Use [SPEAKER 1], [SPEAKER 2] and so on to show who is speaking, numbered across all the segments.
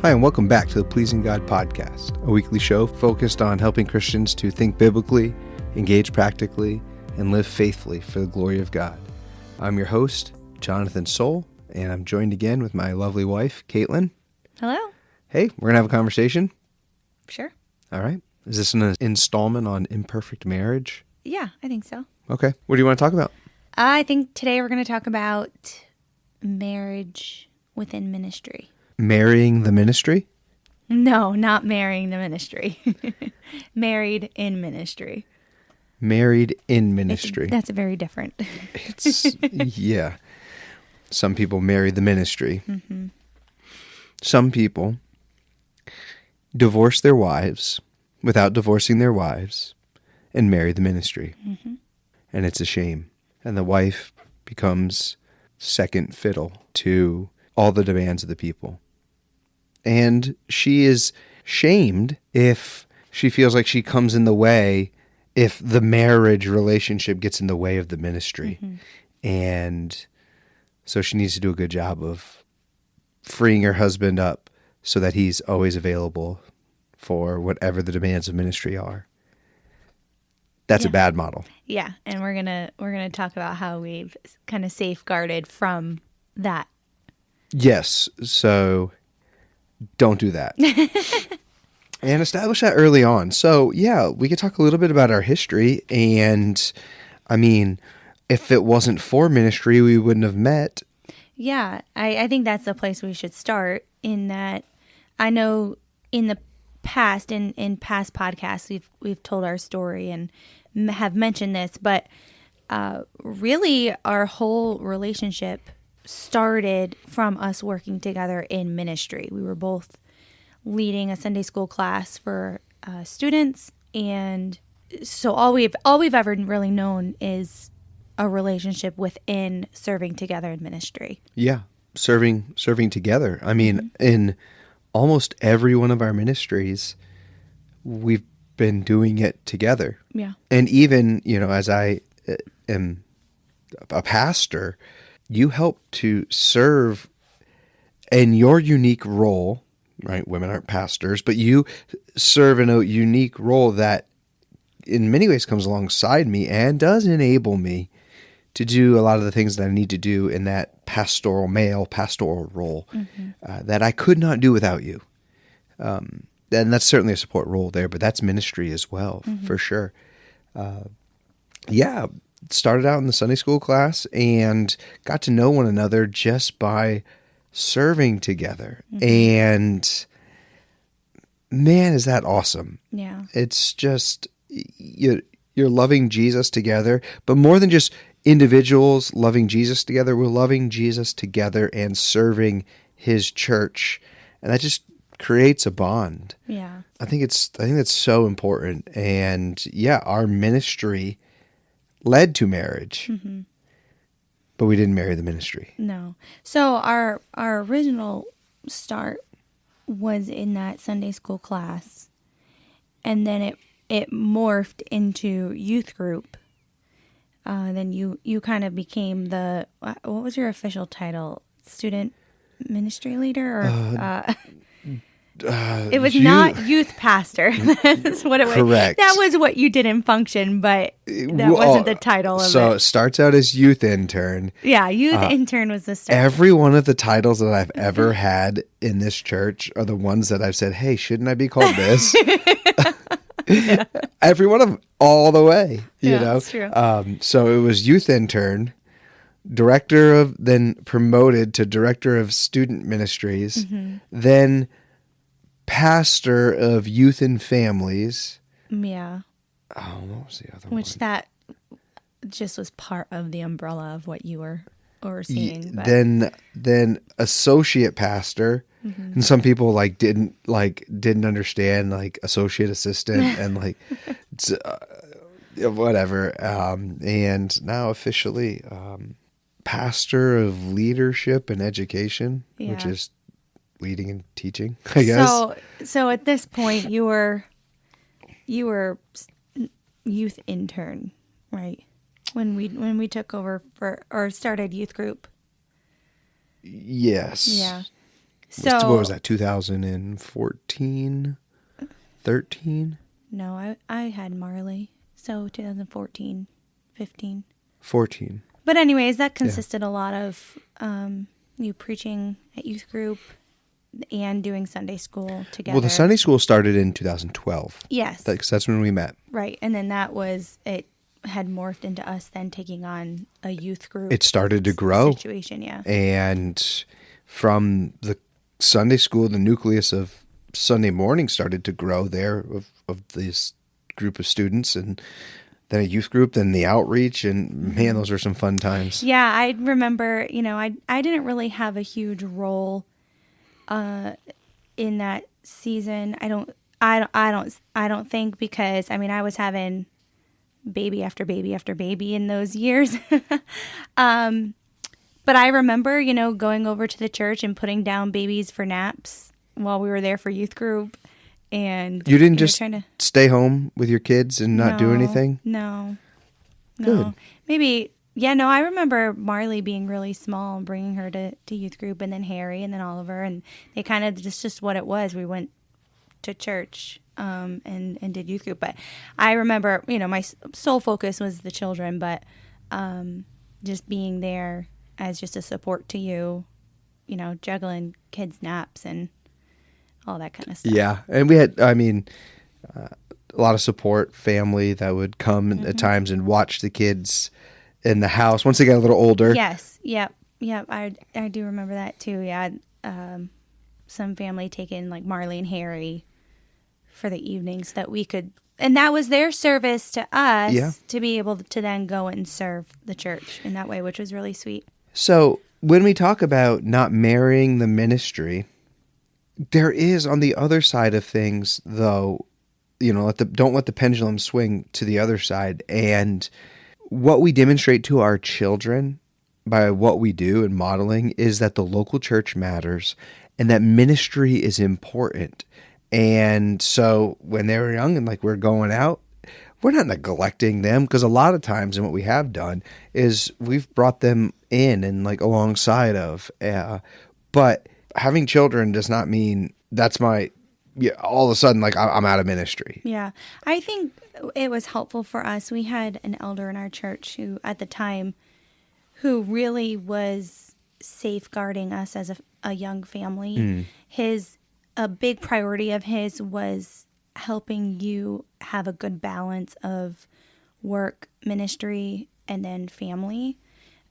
[SPEAKER 1] Hi, and welcome back to the Pleasing God Podcast, a weekly show focused on helping Christians to think biblically, engage practically, and live faithfully for the glory of God. I'm your host, Jonathan Soul, and I'm joined again with my lovely wife, Katelyn.
[SPEAKER 2] Hello.
[SPEAKER 1] Hey, we're going to have a conversation.
[SPEAKER 2] Sure.
[SPEAKER 1] All right. Is this an installment on imperfect marriage?
[SPEAKER 2] Yeah, I think so.
[SPEAKER 1] Okay. What do you want to talk about?
[SPEAKER 2] I think today we're going to talk about marriage within ministry.
[SPEAKER 1] Marrying the ministry?
[SPEAKER 2] No, not marrying the ministry. Married in ministry.
[SPEAKER 1] Married in ministry.
[SPEAKER 2] That's very different.
[SPEAKER 1] It's, yeah. Some people marry the ministry.
[SPEAKER 2] Mm-hmm.
[SPEAKER 1] Some people divorce their wives without divorcing their wives and marry the ministry.
[SPEAKER 2] Mm-hmm.
[SPEAKER 1] And it's a shame. And the wife becomes second fiddle to all the demands of the people. And she is shamed if she feels like she comes in the way, if the marriage relationship gets in the way of the ministry.
[SPEAKER 2] Mm-hmm.
[SPEAKER 1] And so she needs to do a good job of freeing her husband up so that he's always available for whatever the demands of ministry are. That's a bad model.
[SPEAKER 2] Yeah, and we're gonna talk about how we've kind of safeguarded from that.
[SPEAKER 1] Yes, so don't do that. And establish that early on. So, yeah, we could talk a little bit about our history. And, I mean, if it wasn't for ministry, we wouldn't have met.
[SPEAKER 2] Yeah, I think that's the place we should start, in that I know in the past, in past podcasts, we've told our story and have mentioned this, but really our whole relationship started from us working together in ministry. We were both leading a Sunday school class for students, and so all we've ever really known is a relationship within serving together in ministry.
[SPEAKER 1] Yeah, serving together. I mean, in almost every one of our ministries, we've been doing it together.
[SPEAKER 2] Yeah.
[SPEAKER 1] And even, as I am a pastor, you help to serve in your unique role, right? Women aren't pastors, but you serve in a unique role that in many ways comes alongside me and does enable me to do a lot of the things that I need to do in that pastoral role that I could not do without you. And that's certainly a support role there, but that's ministry as well, for sure. Started out in the Sunday school class and got to know one another just by serving together. And man, is that awesome.
[SPEAKER 2] Yeah.
[SPEAKER 1] It's just, you're loving Jesus together, but more than just individuals loving Jesus together, we're loving Jesus together and serving his church. And that just creates a bond.
[SPEAKER 2] Yeah.
[SPEAKER 1] I think that's so important. And yeah, our ministry led to marriage, but we didn't marry the ministry.
[SPEAKER 2] No. So our original start was in that Sunday school class, and then it morphed into youth group. Then you kind of became what was your official title? Student ministry leader? Or it was not youth pastor. That's what it was.
[SPEAKER 1] Correct.
[SPEAKER 2] That was what you did in function, but that wasn't the title of it.
[SPEAKER 1] So it starts out as youth intern.
[SPEAKER 2] Yeah, youth intern was the start.
[SPEAKER 1] Every one of the titles that I've ever had in this church are the ones that I've said, hey, shouldn't I be called this?
[SPEAKER 2] Yeah.
[SPEAKER 1] Every one of them, all the way. You know?
[SPEAKER 2] That's true.
[SPEAKER 1] So it was youth intern, then promoted to director of student ministries, then pastor of youth and families.
[SPEAKER 2] Yeah.
[SPEAKER 1] Oh, what was the other one?
[SPEAKER 2] Which that just was part of the umbrella of what you were overseeing. But.
[SPEAKER 1] Then associate pastor. And some people didn't understand associate assistant and whatever. And now officially pastor of leadership and education, which is leading and teaching, I guess.
[SPEAKER 2] So at this point you were youth intern, right? When we took over or started youth group.
[SPEAKER 1] Yes.
[SPEAKER 2] Yeah. So
[SPEAKER 1] What was that, 2014, 13?
[SPEAKER 2] No, I had Marley. So 2014, 15.
[SPEAKER 1] 14.
[SPEAKER 2] But anyways, that consisted a lot of you preaching at youth group and doing Sunday school together.
[SPEAKER 1] Well, the Sunday school started in 2012.
[SPEAKER 2] Yes.
[SPEAKER 1] That's when we met.
[SPEAKER 2] Right. And then it had morphed into us then taking on a youth group.
[SPEAKER 1] It started to grow.
[SPEAKER 2] Situation, yeah.
[SPEAKER 1] And from the Sunday school, the nucleus of Sunday morning started to grow there of this group of students, and then a youth group, then the outreach, and man, those were some fun times.
[SPEAKER 2] Yeah, I remember, I didn't really have a huge role in that season. I don't think, because I was having baby after baby after baby in those years. But I remember, going over to the church and putting down babies for naps while we were there for youth group. And
[SPEAKER 1] you didn't just stay home with your kids and not do anything?
[SPEAKER 2] No.
[SPEAKER 1] Good.
[SPEAKER 2] Maybe, no, I remember Marley being really small and bringing her to youth group, and then Harry, and then Oliver, and they kind of just what it was. We went to church and did youth group. But I remember, my sole focus was the children, but just being there as just a support to you, juggling kids' naps and all that kind of stuff.
[SPEAKER 1] Yeah. And we had, a lot of support, family that would come at times and watch the kids in the house once they got a little older.
[SPEAKER 2] Yes. Yep. I do remember that too. Yeah. Some family taking like Marley and Harry for the evenings that we could, and that was their service to us to be able to then go and serve the church in that way, which was really sweet.
[SPEAKER 1] So when we talk about not marrying the ministry, there is on the other side of things, though, don't let the pendulum swing to the other side. And what we demonstrate to our children by what we do and modeling is that the local church matters and that ministry is important. And so when they were young and we're going out, we're not neglecting them, because a lot of times, and what we have done is we've brought them in and alongside of, but having children does not mean that's all of a sudden, I'm out of ministry.
[SPEAKER 2] Yeah. I think it was helpful for us. We had an elder in our church who, at the time, who really was safeguarding us as a young family. A big priority of his was helping you have a good balance of work, ministry, and then family.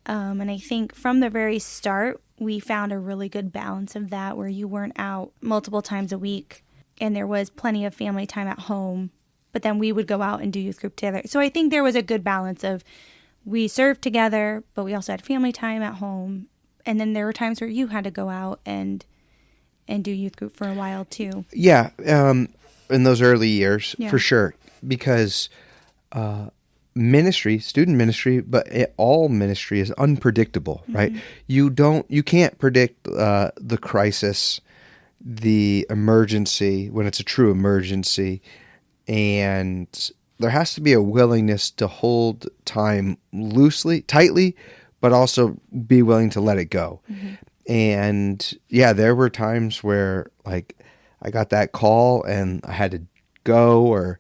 [SPEAKER 2] And I think from the very start, we found a really good balance of that, where you weren't out multiple times a week and there was plenty of family time at home, but then we would go out and do youth group together. So I think there was a good balance of we served together, but we also had family time at home. And then there were times where you had to go out and do youth group for a while too.
[SPEAKER 1] Yeah. In those early years, for sure, because ministry, student ministry, but all ministry is unpredictable, right? You can't predict the crisis, the emergency when it's a true emergency, and there has to be a willingness to hold time tightly, but also be willing to let it go. And there were times where I got that call and I had to go, or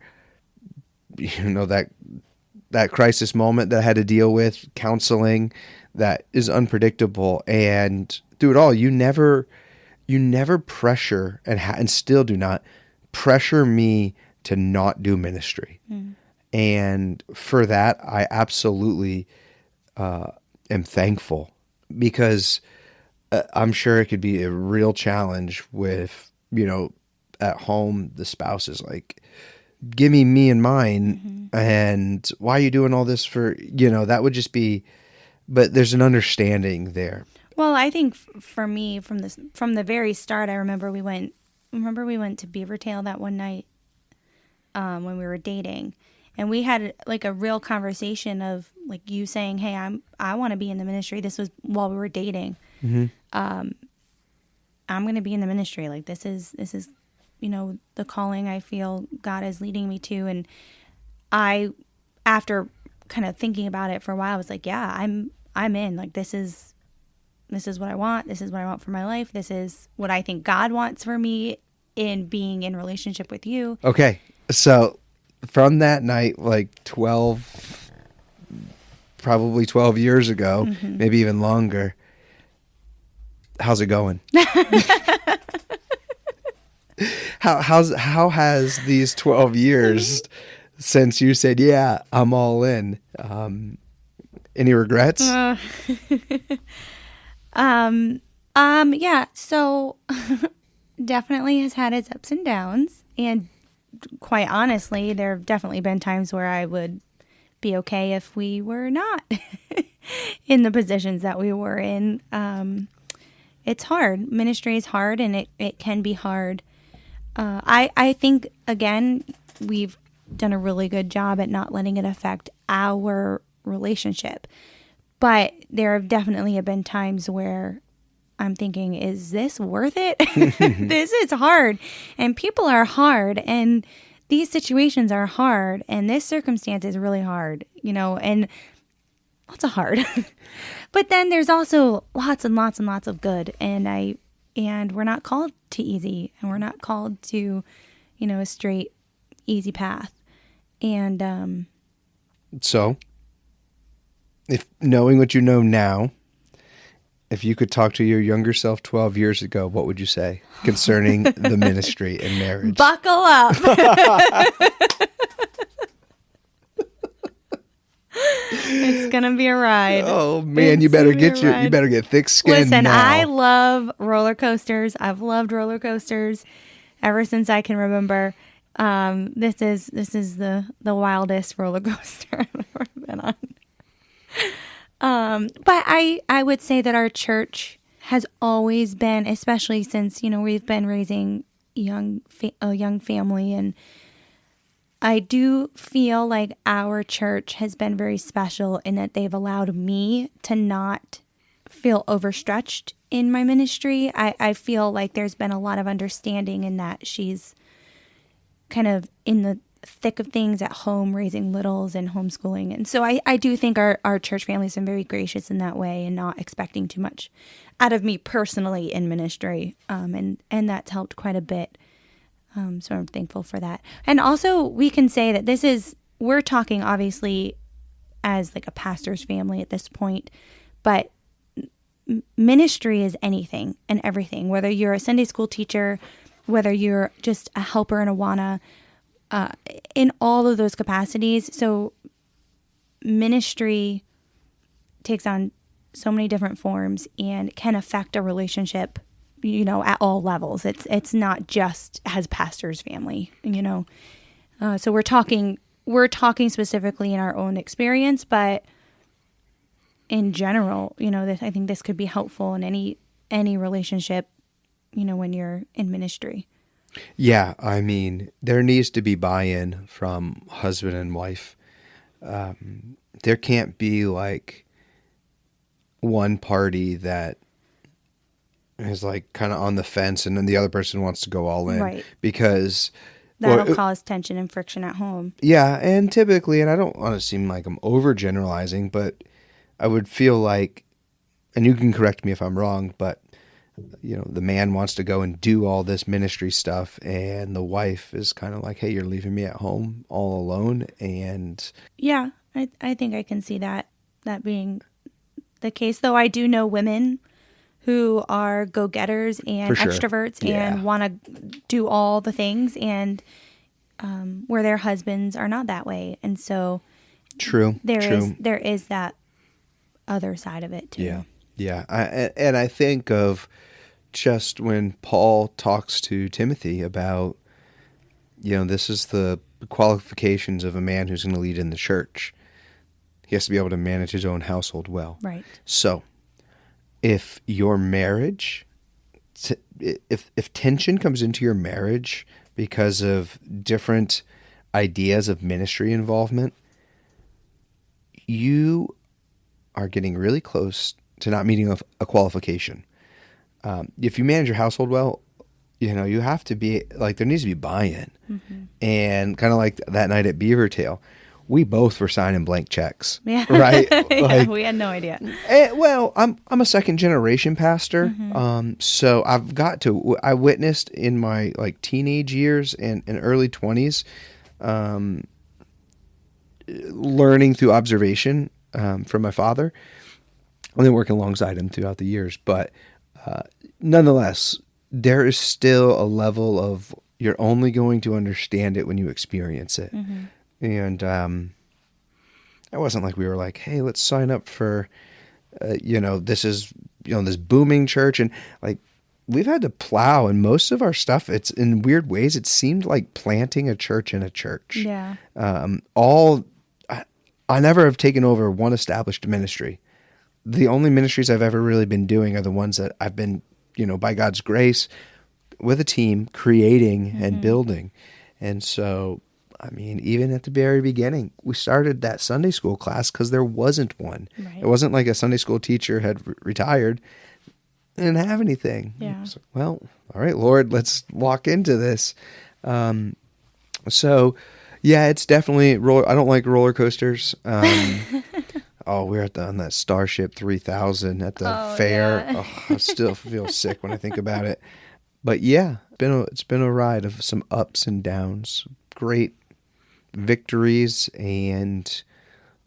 [SPEAKER 1] that crisis moment that I had to deal with, counseling that is unpredictable. And through it all, you never pressure and still do not pressure me to not do ministry. And for that, I absolutely am thankful, because I'm sure it could be a real challenge with, at home, the spouse is give me and mine. And why are you doing all this for, that would just be, but there's an understanding there.
[SPEAKER 2] Well, I think for me, from the very start, I remember we went to Beavertail that one night when we were dating, and we had a real conversation of you saying, "Hey, I want to be in the ministry." This was while we were dating. I'm going to be in the ministry. This is the calling I feel God is leading me to. And I, after kind of thinking about it for a while, I was yeah, I'm in. This is This is what I want. This is what I want for my life. This is what I think God wants for me in being in relationship with you.
[SPEAKER 1] Okay. So from that night, like 12, probably 12 years ago, maybe even longer, how's it going? How has these 12 years since you said, yeah, I'm all in? Any regrets?
[SPEAKER 2] Yeah. So definitely has had its ups and downs. And quite honestly, there have definitely been times where I would be okay if we were not in the positions that we were in. It's hard. Ministry is hard, and it can be hard. I think, again, we've done a really good job at not letting it affect our relationship. But there have definitely been times where I'm thinking, is this worth it? This is hard. And people are hard. And these situations are hard. And this circumstance is really hard, and lots of hard. But then there's also lots and lots and lots of good. And we're not called to easy. And we're not called to, a straight, easy path. And
[SPEAKER 1] So, if knowing what you know now, if you could talk to your younger self 12 years ago, what would you say concerning the ministry and marriage?
[SPEAKER 2] buckle up. It's gonna be a ride.
[SPEAKER 1] Oh man,
[SPEAKER 2] It's
[SPEAKER 1] you better
[SPEAKER 2] gonna be
[SPEAKER 1] get
[SPEAKER 2] a
[SPEAKER 1] you better get thick skin.
[SPEAKER 2] Listen,
[SPEAKER 1] now.
[SPEAKER 2] I love roller coasters. I've loved roller coasters ever since I can remember. This is the wildest roller coaster I've ever been on. But I would say that our church has always been, especially since we've been raising a young family, and I do feel like our church has been very special in that they've allowed me to not feel overstretched in my ministry. I feel like there's been a lot of understanding in that she's kind of in the thick of things at home, raising littles and homeschooling. And so I do think our church family has been very gracious in that way and not expecting too much out of me personally in ministry. And that's helped quite a bit. So I'm thankful for that. And also we can say that we're talking obviously as like a pastor's family at this point, but ministry is anything and everything, whether you're a Sunday school teacher, whether you're just a helper in Awana, in all of those capacities. So ministry takes on so many different forms and can affect a relationship, at all levels. It's not just as pastor's family, So we're talking specifically in our own experience, but in general, I think this could be helpful in any relationship, when you're in ministry.
[SPEAKER 1] Yeah, I mean, there needs to be buy-in from husband and wife. There can't be like one party that is like kind of on the fence and then the other person wants to go all in.
[SPEAKER 2] Right.
[SPEAKER 1] Because
[SPEAKER 2] that'll cause tension and friction at home.
[SPEAKER 1] Yeah, and typically, and I don't want to seem like I'm overgeneralizing, but I would feel like, and you can correct me if I'm wrong, but the man wants to go and do all this ministry stuff, and the wife is kind of like, hey, you're leaving me at home all alone. And
[SPEAKER 2] yeah, I think I can see that being the case, though I do know women who are go-getters and
[SPEAKER 1] sure.
[SPEAKER 2] extroverts and want to do all the things, and where their husbands are not that way. And so
[SPEAKER 1] True.
[SPEAKER 2] There is that other side of it too.
[SPEAKER 1] Yeah. I think of just when Paul talks to Timothy about, this is the qualifications of a man who's going to lead in the church. He has to be able to manage his own household well.
[SPEAKER 2] Right.
[SPEAKER 1] So if your marriage, if tension comes into your marriage because of different ideas of ministry involvement, you are getting really close to not meeting a qualification. If you manage your household well, you have to be like, there needs to be buy-in. Mm-hmm. And kind of like that night at Beavertail, we both were signing blank checks.
[SPEAKER 2] Yeah.
[SPEAKER 1] Right?
[SPEAKER 2] Yeah, we had no idea.
[SPEAKER 1] Well, I'm a second generation pastor. So I witnessed in my like teenage years and early 20s, learning through observation, from my father, and then working alongside him throughout the years. But nonetheless, there is still a level of you're only going to understand it when you experience it. And it wasn't like we were like, hey, let's sign up for, this is, this booming church. And like, we've had to plow, and most of our stuff, it's in weird ways, it seemed like planting a church in a church.
[SPEAKER 2] Yeah.
[SPEAKER 1] I never have taken over one established ministry. The only ministries I've ever really been doing are the ones that I've been, by God's grace, with a team, creating and building. And so, I mean, even at the very beginning, we started that Sunday school class because there wasn't one.
[SPEAKER 2] Right.
[SPEAKER 1] It wasn't like a Sunday school teacher had retired and didn't have anything.
[SPEAKER 2] Yeah.
[SPEAKER 1] So, well, all right, Lord, let's walk into this. So, yeah, it's definitely I don't like roller coasters. We're on that Starship 3000 at the fair.
[SPEAKER 2] Yeah.
[SPEAKER 1] I still feel sick when I think about it. But yeah, it's been a ride of some ups and downs, great victories, and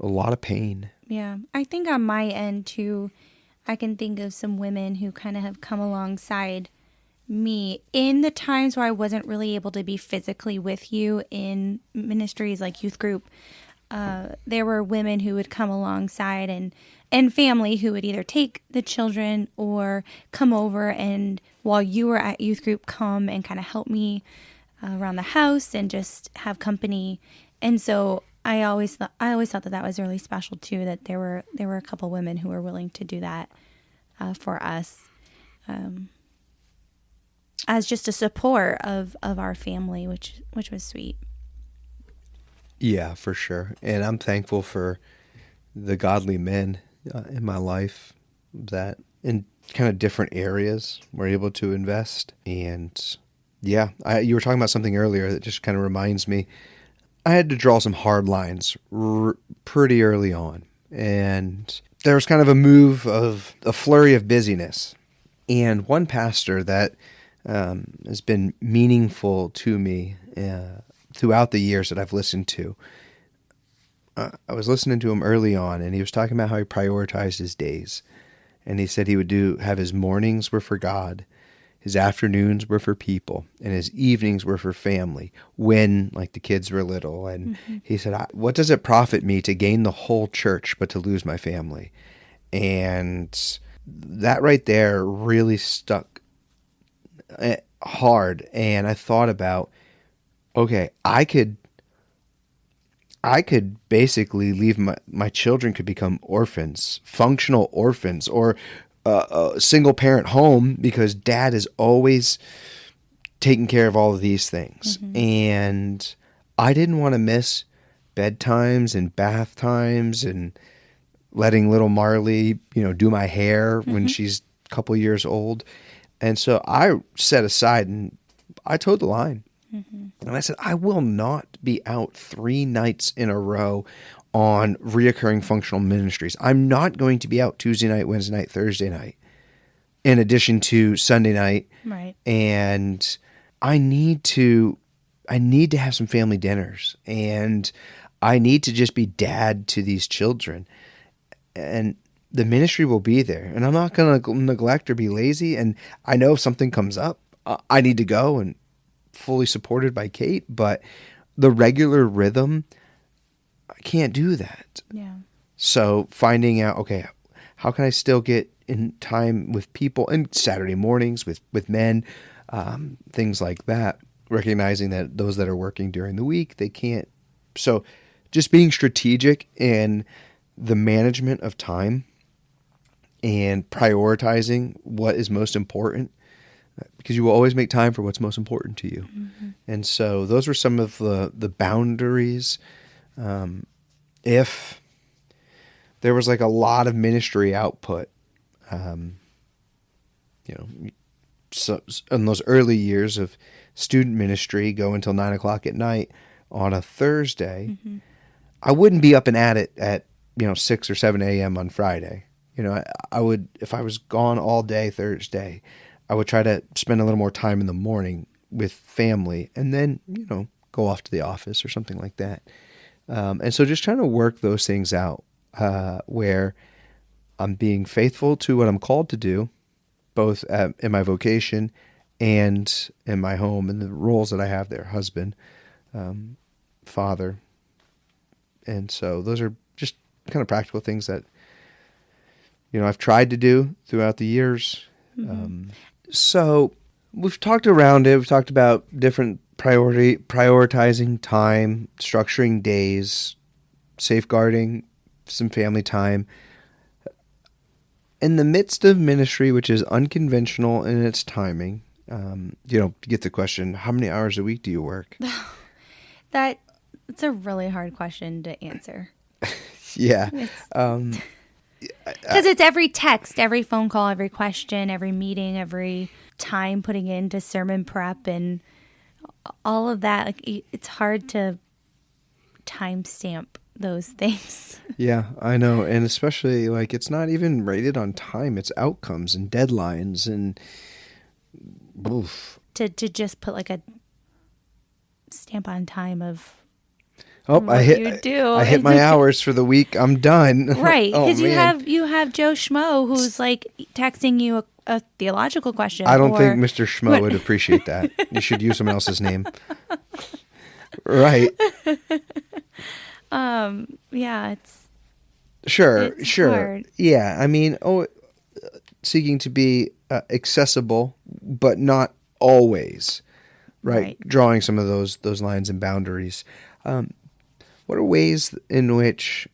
[SPEAKER 1] a lot of pain.
[SPEAKER 2] Yeah. I think on my end too, I can think of some women who kind of have come alongside me in the times where I wasn't really able to be physically with you in ministries like youth group. There were women who would come alongside and family who would either take the children or come over and while you were at youth group, come and kind of help me around the house and just have company. And so I always thought that was really special too, that there were a couple women who were willing to do that for us as just a support of our family, which was sweet.
[SPEAKER 1] Yeah, for sure. And I'm thankful for the godly men in my life that in kind of different areas were able to invest. And yeah, you were talking about something earlier that just kind of reminds me. I had to draw some hard lines pretty early on. And there was kind of a move of a flurry of busyness. And one pastor that has been meaningful to me throughout the years that I've listened to. I was listening to him early on, and he was talking about how he prioritized his days. And he said he would have his mornings were for God, his afternoons were for people, and his evenings were for family when, like, the kids were little. And he said, what does it profit me to gain the whole church but to lose my family? And that right there really stuck hard. And I thought about, okay, I could basically leave my children could become orphans, functional orphans, or a single parent home because dad is always taking care of all of these things. And I didn't want to miss bedtimes and bath times and letting little Marley, do my hair when she's a couple years old. And so I set aside and I towed the line. And I said, I will not be out 3 nights in a row on reoccurring functional ministries. I'm not going to be out Tuesday night, Wednesday night, Thursday night, in addition to Sunday night.
[SPEAKER 2] Right.
[SPEAKER 1] And I need to have some family dinners, and I need to just be dad to these children. And the ministry will be there, and I'm not going to neglect or be lazy. And I know if something comes up, I need to go, and fully supported by Kate, but the regular rhythm, I can't do that.
[SPEAKER 2] Yeah.
[SPEAKER 1] So finding out, okay, how can I still get in time with people and Saturday mornings with men, things like that, recognizing that those that are working during the week, they can't. So just being strategic in the management of time and prioritizing what is most important, because you will always make time for what's most important to you. And so those were some of the boundaries. If there was like a lot of ministry output, so in those early years of student ministry, go until 9:00 at night on a Thursday, I wouldn't be up and at it at 6 or 7 a.m. on Friday. I would, if I was gone all day Thursday, I would try to spend a little more time in the morning with family, and then go off to the office or something like that. And so just trying to work those things out where I'm being faithful to what I'm called to do, both in my vocation and in my home and the roles that I have there, husband, father. And so those are just kind of practical things that, I've tried to do throughout the years.
[SPEAKER 2] Mm-hmm.
[SPEAKER 1] So we've talked around it. We've talked about different prioritizing time, structuring days, safeguarding some family time. In the midst of ministry, which is unconventional in its timing, you get the question, how many hours a week do you work?
[SPEAKER 2] It's a really hard question to answer.
[SPEAKER 1] Yeah.
[SPEAKER 2] Because it's every text, every phone call, every question, every meeting, every time putting into sermon prep and all of that. Like, it's hard to timestamp those things.
[SPEAKER 1] Yeah, I know. And especially it's not even rated on time. It's outcomes and deadlines and oof.
[SPEAKER 2] To just put a stamp on time of
[SPEAKER 1] I hit my hours for the week. I'm done.
[SPEAKER 2] Right, because you have Joe Schmo who's texting you a theological question.
[SPEAKER 1] I don't think Mr. Schmo would appreciate that. You should use someone else's name. Right.
[SPEAKER 2] Yeah, it's
[SPEAKER 1] sure.
[SPEAKER 2] hard.
[SPEAKER 1] Yeah, I mean, seeking to be accessible, but not always. Right. Drawing some of those lines and boundaries. What are ways in which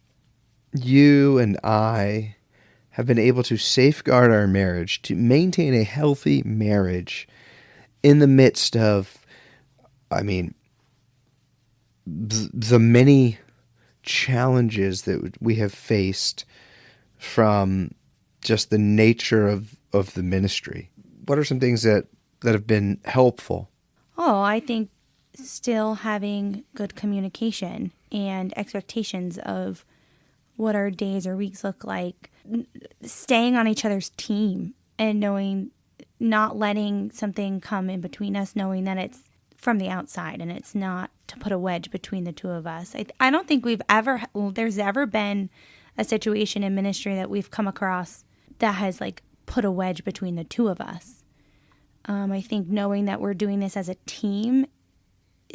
[SPEAKER 1] you and I have been able to safeguard our marriage, to maintain a healthy marriage in the midst of, the many challenges that we have faced from just the nature of the ministry? What are some things that have been helpful?
[SPEAKER 2] Oh, I think still having good communication and expectations of what our days or weeks look like, staying on each other's team and not letting something come in between us, knowing that it's from the outside and it's not to put a wedge between the two of us. I don't think there's ever been a situation in ministry that we've come across that has put a wedge between the two of us. I think knowing that we're doing this as a team,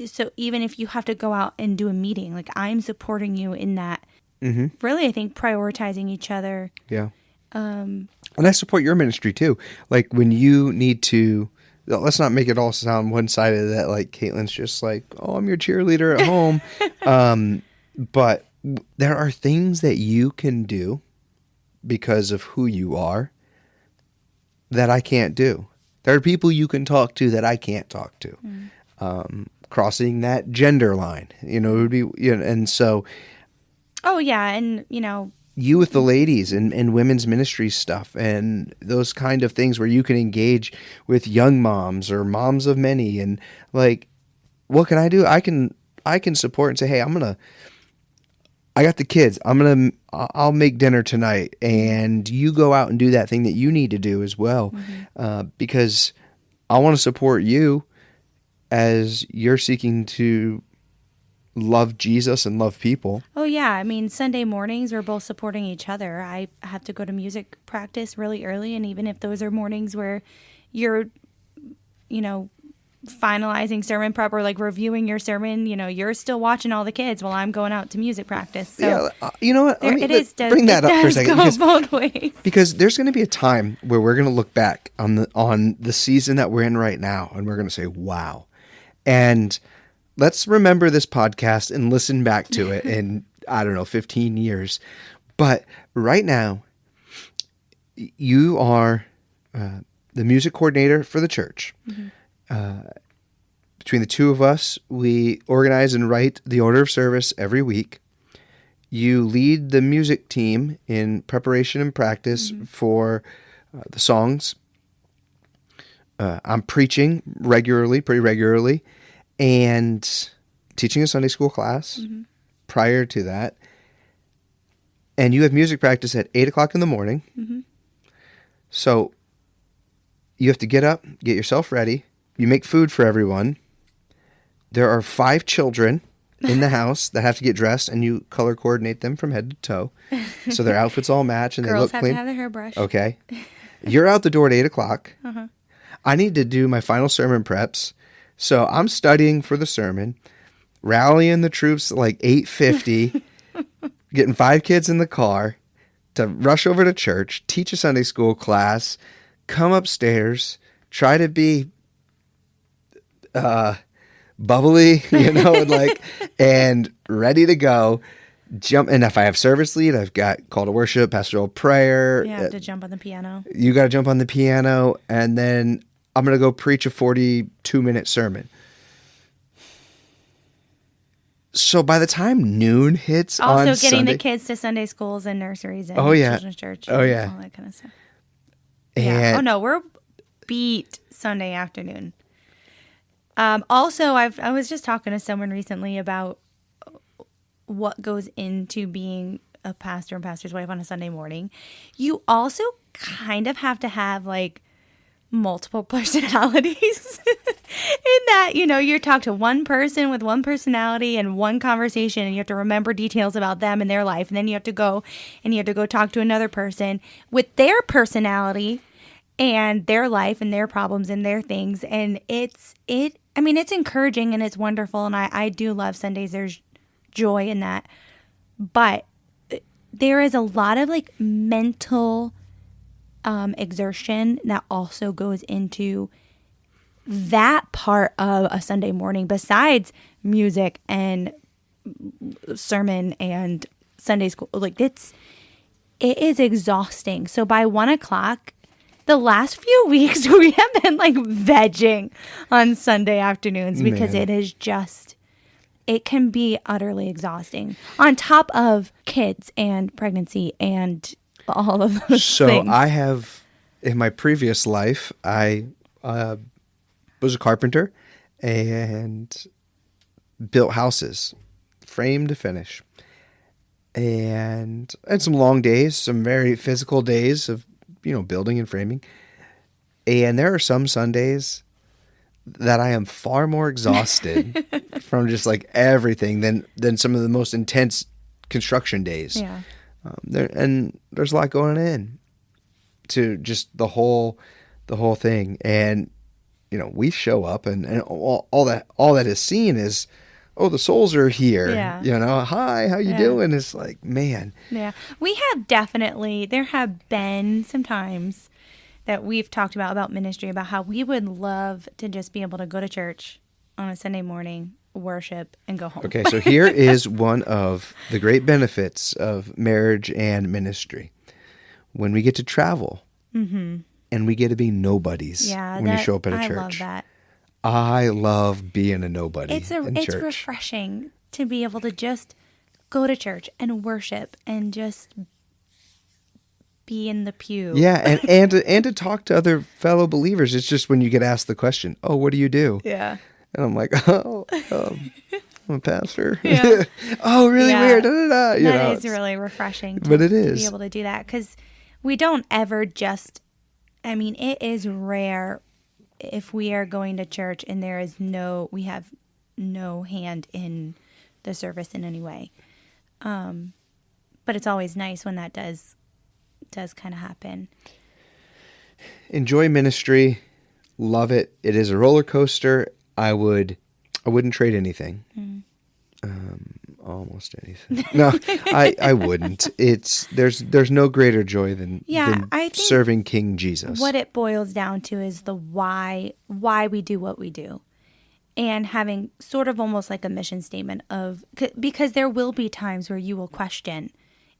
[SPEAKER 2] so even if you have to go out and do a meeting, I'm supporting you in that. Mm-hmm. Really, I think prioritizing each other.
[SPEAKER 1] Yeah. And I support your ministry too. When you need to, let's not make it all sound one-sided that Katelyn's just I'm your cheerleader at home. But there are things that you can do because of who you are that I can't do. There are people you can talk to that I can't talk to. Mm. Crossing that gender line, it would be, and so.
[SPEAKER 2] Oh yeah. And
[SPEAKER 1] you with the ladies and women's ministry stuff and those kind of things where you can engage with young moms or moms of many. And what can I do? I can support and say, hey, I got the kids. I'll make dinner tonight, and you go out and do that thing that you need to do as well. Mm-hmm. Because I want to support you as you're seeking to love Jesus and love people.
[SPEAKER 2] Oh yeah. Sunday mornings we're both supporting each other. I have to go to music practice really early, and even if those are mornings where you're, finalizing sermon prep or reviewing your sermon, you're still watching all the kids while I'm going out to music practice. So
[SPEAKER 1] yeah, you know what?
[SPEAKER 2] Bring
[SPEAKER 1] that up for a second.
[SPEAKER 2] Go both ways.
[SPEAKER 1] Because there's going to be a time where we're going to look back on the season that we're in right now, and we're going to say, wow. And let's remember this podcast and listen back to it in, 15 years. But right now, you are the music coordinator for the church. Mm-hmm. Between the two of us, we organize and write the order of service every week. You lead the music team in preparation and practice mm-hmm. for the songs. I'm preaching pretty regularly, and teaching a Sunday school class. Mm-hmm. prior to that. And you have music practice at 8 o'clock in the morning.
[SPEAKER 2] Mm-hmm.
[SPEAKER 1] So you have to get up, get yourself ready. You make food for everyone. There are 5 children in the house that have to get dressed, and you color coordinate them from head to toe. So their outfits all match and they look clean.
[SPEAKER 2] Girls have to have their hair brushed.
[SPEAKER 1] Okay. You're out the door at 8 o'clock.
[SPEAKER 2] Uh-huh.
[SPEAKER 1] I need to do my final sermon preps. So I'm studying for the sermon, rallying the troops at like 8:50, getting 5 kids in the car to rush over to church, teach a Sunday school class, come upstairs, try to be bubbly, and ready to go. Jump, and if I have service lead, I've got call to worship, pastoral prayer.
[SPEAKER 2] You have to jump on the piano.
[SPEAKER 1] You got to jump on the piano, and then I'm going to go preach a 42-minute sermon. So by the time noon hits
[SPEAKER 2] also
[SPEAKER 1] on
[SPEAKER 2] getting
[SPEAKER 1] Sunday,
[SPEAKER 2] the kids to Sunday schools and nurseries and children's church.
[SPEAKER 1] Oh, yeah.
[SPEAKER 2] All that kind of stuff.
[SPEAKER 1] And
[SPEAKER 2] Oh, no, we're beat Sunday afternoon. Also, I was just talking to someone recently about what goes into being a pastor and pastor's wife on a Sunday morning. You also kind of have to have like multiple personalities in that, you talk to one person with one personality and one conversation, and you have to remember details about them and their life. And then you have to go talk to another person with their personality and their life and their problems and their things. And it's encouraging and it's wonderful. And I do love Sundays. There's joy in that. But there is a lot of like mental exertion that also goes into that part of a Sunday morning besides music and sermon and Sunday school. Like it is exhausting. So by 1 o'clock, the last few weeks we have been like vegging on Sunday afternoons because it can be utterly exhausting on top of kids and pregnancy and all of those things.
[SPEAKER 1] So I have, in my previous life, I was a carpenter and built houses, frame to finish. And I had some long days, some very physical days of, building and framing. And there are some Sundays that I am far more exhausted from just like everything than some of the most intense construction days.
[SPEAKER 2] Yeah.
[SPEAKER 1] And there's a lot going in to just the whole thing. And, we show up and all that is seen is, oh, the souls are here.
[SPEAKER 2] Yeah.
[SPEAKER 1] Hi, how you doing? It's like, man.
[SPEAKER 2] Yeah. There have been some times that we've talked about ministry, about how we would love to just be able to go to church on a Sunday morning, worship, and go home.
[SPEAKER 1] Okay, so here is one of the great benefits of marriage and ministry. When we get to travel and we get to be nobodies when you show up at a church.
[SPEAKER 2] I love that.
[SPEAKER 1] I love being a nobody in church.
[SPEAKER 2] It's refreshing to be able to just go to church and worship and just be in the pew.
[SPEAKER 1] Yeah, and to talk to other fellow believers. It's just when you get asked the question, "Oh, what do you do?"
[SPEAKER 2] Yeah.
[SPEAKER 1] And I'm like, I'm a pastor.
[SPEAKER 2] Yeah.
[SPEAKER 1] Oh, really weird. Da, da, da.
[SPEAKER 2] That is really refreshing to be able to do that, because we don't ever just, it is rare if we are going to church and we have no hand in the service in any way. But it's always nice when that does kind of happen.
[SPEAKER 1] Enjoy ministry. Love it. It is a roller coaster. I wouldn't trade anything. Almost anything. No, I wouldn't. There's no greater joy than
[SPEAKER 2] I think
[SPEAKER 1] serving King Jesus.
[SPEAKER 2] What it boils down to is the why we do what we do, and having sort of almost like a mission statement because there will be times where you will question,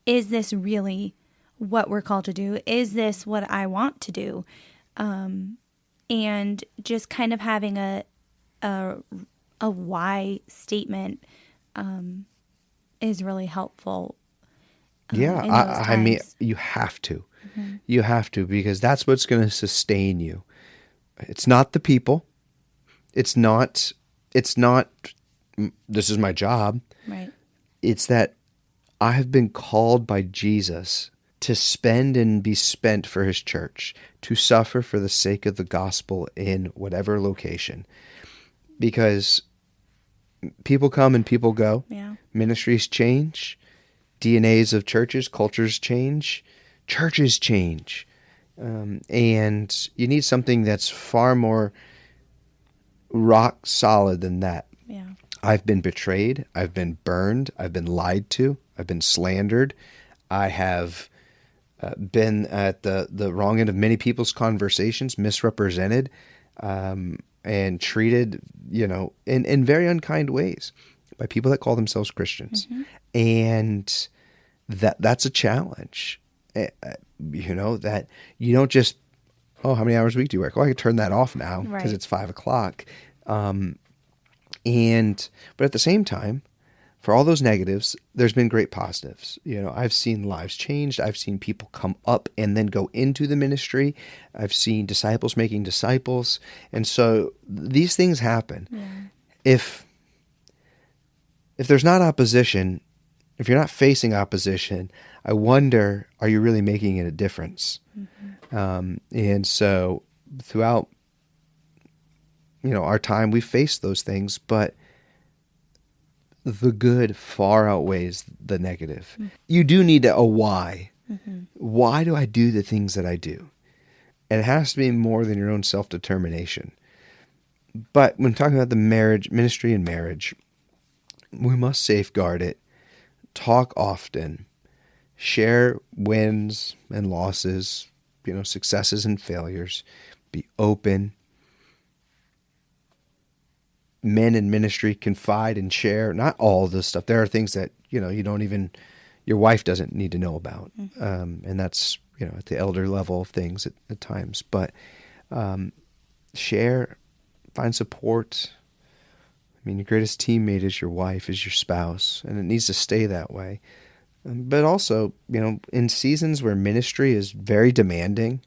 [SPEAKER 2] is this really what we're called to do? Is this what I want to do? And just kind of having a why statement is really helpful.
[SPEAKER 1] Yeah, you have to. Mm-hmm. You have to, because that's what's going to sustain you. It's not the people. It's not this is my job.
[SPEAKER 2] Right.
[SPEAKER 1] It's that I have been called by Jesus to spend and be spent for his church, to suffer for the sake of the gospel in whatever location. Because people come and people go.
[SPEAKER 2] Yeah.
[SPEAKER 1] Ministries change. DNAs of churches, cultures change. Churches change. And you need something that's far more rock solid than that.
[SPEAKER 2] Yeah.
[SPEAKER 1] I've been betrayed. I've been burned. I've been lied to. I've been slandered. I have been at the wrong end of many people's conversations, misrepresented, and treated, in very unkind ways by people that call themselves Christians.
[SPEAKER 2] Mm-hmm.
[SPEAKER 1] And that's a challenge. That you don't just, how many hours a week do you work? Oh, I can turn that off now because it's 5:00. But at the same time, for all those negatives, there's been great positives. I've seen lives changed. I've seen people come up and then go into the ministry. I've seen disciples making disciples. And so these things happen.
[SPEAKER 2] Yeah.
[SPEAKER 1] If there's not opposition, if you're not facing opposition, I wonder, are you really making a difference? Mm-hmm. And so throughout, our time, we faced those things, but the good far outweighs the negative. Mm-hmm. You do need a why. Mm-hmm. Why do I do the things that I do? And it has to be more than your own self-determination. But when talking about the ministry and marriage, we must safeguard it, talk often, share wins and losses, successes and failures, be open. Men in ministry confide and share, not all this stuff. There are things that, your wife doesn't need to know about. Mm-hmm. And that's, at the elder level of things at times. But share, find support. Your greatest teammate is your wife, is your spouse, and it needs to stay that way. But also, in seasons where ministry is very demanding,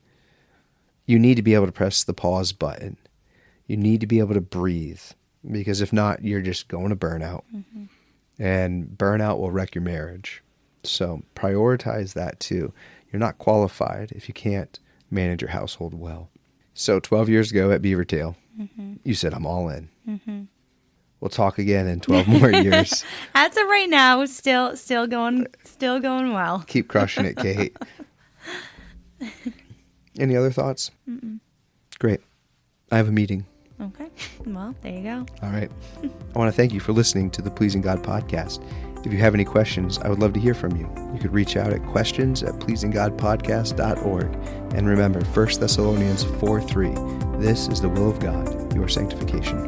[SPEAKER 1] you need to be able to press the pause button. You need to be able to breathe. Because if not, you're just going to burnout. Mm-hmm. And burnout will wreck your marriage. So prioritize that too. You're not qualified if you can't manage your household well. So 12 years ago at Beavertail, mm-hmm. you said, I'm all in. Mm-hmm. We'll talk again in 12 more years.
[SPEAKER 2] As of right now, still going well.
[SPEAKER 1] Keep crushing it, Kate. Any other thoughts?
[SPEAKER 2] Mm-mm.
[SPEAKER 1] Great. I have a meeting.
[SPEAKER 2] Okay. Well, there you go.
[SPEAKER 1] All right. I want to thank you for listening to the Pleasing God podcast. If you have any questions, I would love to hear from you. You could reach out at questions@pleasinggodpodcast.org. And remember, 1 Thessalonians 4:3, this is the will of God, your sanctification.